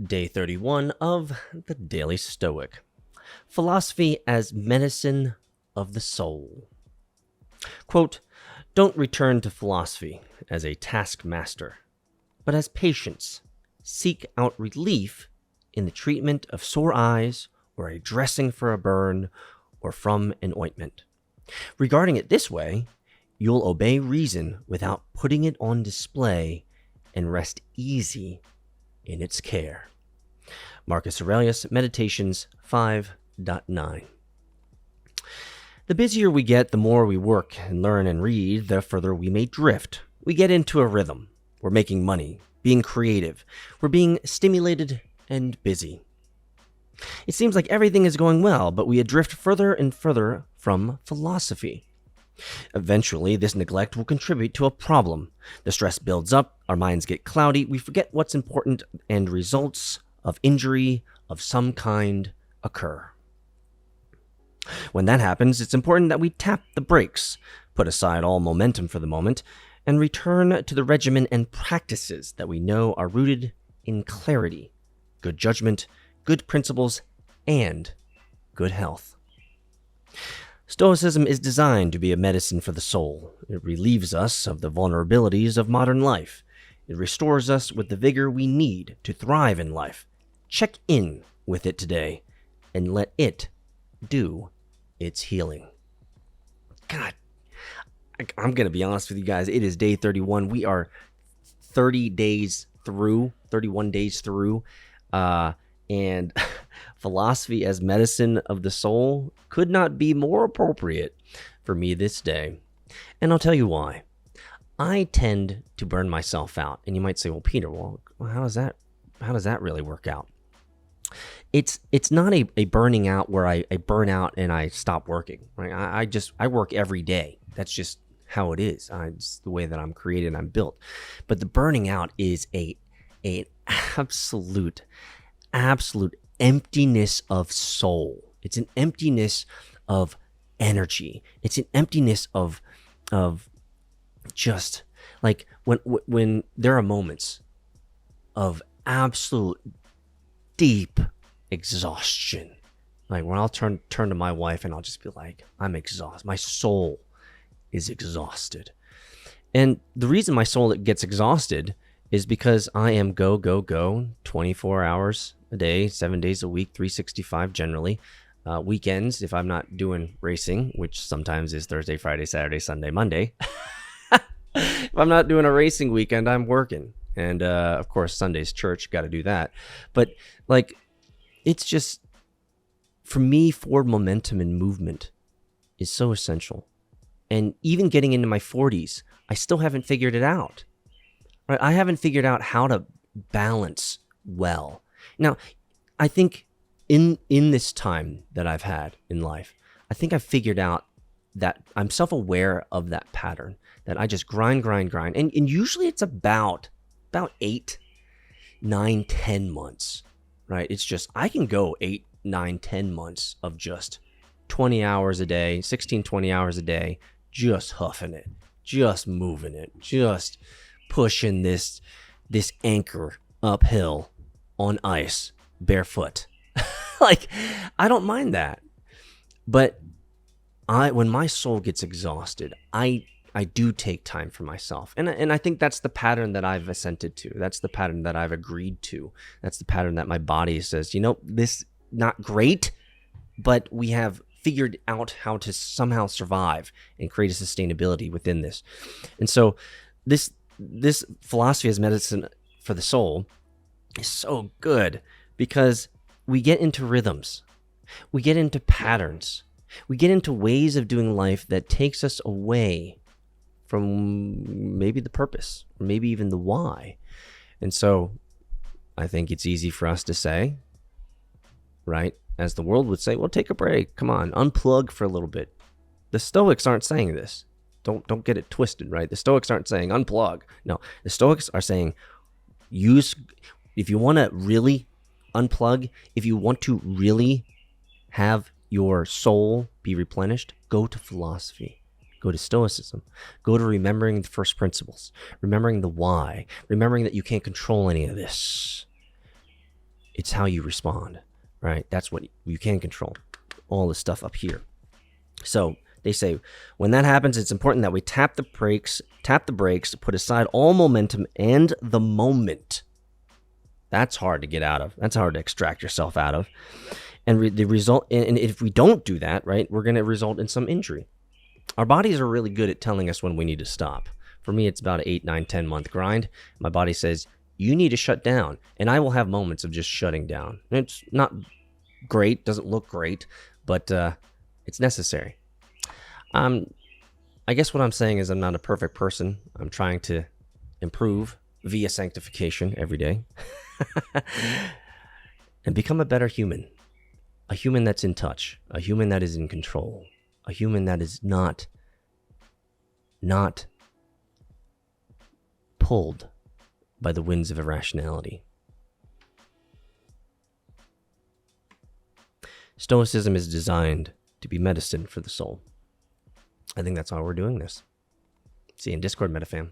Day 31 of the Daily Stoic. Philosophy as medicine of the soul. Quote, "Don't return to philosophy as a taskmaster, but as patience. Seek out relief in the treatment of sore eyes or a dressing for a burn or from an ointment. Regarding it this way, you'll obey reason without putting it on display and rest easy in its care." Marcus Aurelius, Meditations 5.9. The busier we get, the more we work and learn and read, the further we may drift. We get into a rhythm. We're making money, being creative. We're being stimulated and busy. It seems like everything is going well, but we adrift further and further from philosophy. Eventually, this neglect will contribute to a problem. The stress builds up, our minds get cloudy, we forget what's important, and results of injury of some kind occur. When that happens, it's important that we tap the brakes, put aside all momentum for the moment, and return to the regimen and practices that we know are rooted in clarity, good judgment, good principles, and good health. Stoicism is designed to be a medicine for the soul. It relieves us of the vulnerabilities of modern life. It restores us with the vigor we need to thrive in life. Check in with it today and let it do its healing. God, I'm going to be honest with you guys. It is day 31. We are 31 days through. And philosophy as medicine of the soul could not be more appropriate for me this day. And I'll tell you why. I tend to burn myself out. And you might say, well, Peter, how does that really work out? It's not a burning out where I burn out and I stop working. Right? I work every day. That's just how it is. It's the way that I'm created, I'm built. But the burning out is an absolute emptiness of soul. It's an emptiness of energy. It's an emptiness of just like when there are moments of absolute deep exhaustion, like when I'll turn to my wife and I'll just be like, I'm exhausted. My soul is exhausted. And the reason my soul gets exhausted is because I am go 24 hours a day, 7 days a week, 365 generally. Weekends, if I'm not doing racing, which sometimes is Thursday, Friday, Saturday, Sunday, Monday. If I'm not doing a racing weekend, I'm working. And of course, Sunday's church, got to do that. But like, it's just, for me, forward momentum and movement is so essential. And even getting into my 40s, I still haven't figured it out. Right? I haven't figured out how to balance well. Now, I think in this time that I've had in life, I think I've figured out that I'm self-aware of that pattern, that I just grind. And usually it's about 8, 9, 10 months, right? It's just, I can go 8, 9, 10 months of just 20 hours a day, 16, 20 hours a day, just huffing it, just moving it, just pushing this anchor uphill on ice, barefoot. Like, I don't mind that. But when my soul gets exhausted, I do take time for myself. And I think that's the pattern that I've assented to. That's the pattern that I've agreed to. That's the pattern that my body says, this not great, but we have figured out how to somehow survive and create a sustainability within this. And so this philosophy as medicine for the soul is so good because we get into rhythms. We get into patterns. We get into ways of doing life that takes us away from maybe the purpose, or maybe even the why. And so I think it's easy for us to say, right, as the world would say, well, take a break. Come on, unplug for a little bit. The Stoics aren't saying this. Don't get it twisted, right? The Stoics aren't saying unplug. No, the Stoics are saying if you want to really unplug, if you want to really have your soul be replenished, go to philosophy. Go to Stoicism. Go to remembering the first principles, remembering the why, remembering that you can't control any of this. It's how you respond, right? That's what you can control. All the stuff up here. So they say when that happens, it's important that we tap the brakes, put aside all momentum and the moment. That's hard to get out of. That's hard to extract yourself out of. And the result, and if we don't do that, right, we're going to result in some injury. Our bodies are really good at telling us when we need to stop. For me, it's about an 8, 9, 10 month grind. My body says, you need to shut down. And I will have moments of just shutting down. It's not great, doesn't look great, but it's necessary. I guess what I'm saying is I'm not a perfect person. I'm trying to improve via sanctification every day and become a better human. A human that's in touch, a human that is in control, a human that is not pulled by the winds of irrationality. Stoicism is designed to be medicine for the soul. I think that's why we're doing this. See you in Discord, MetaFam.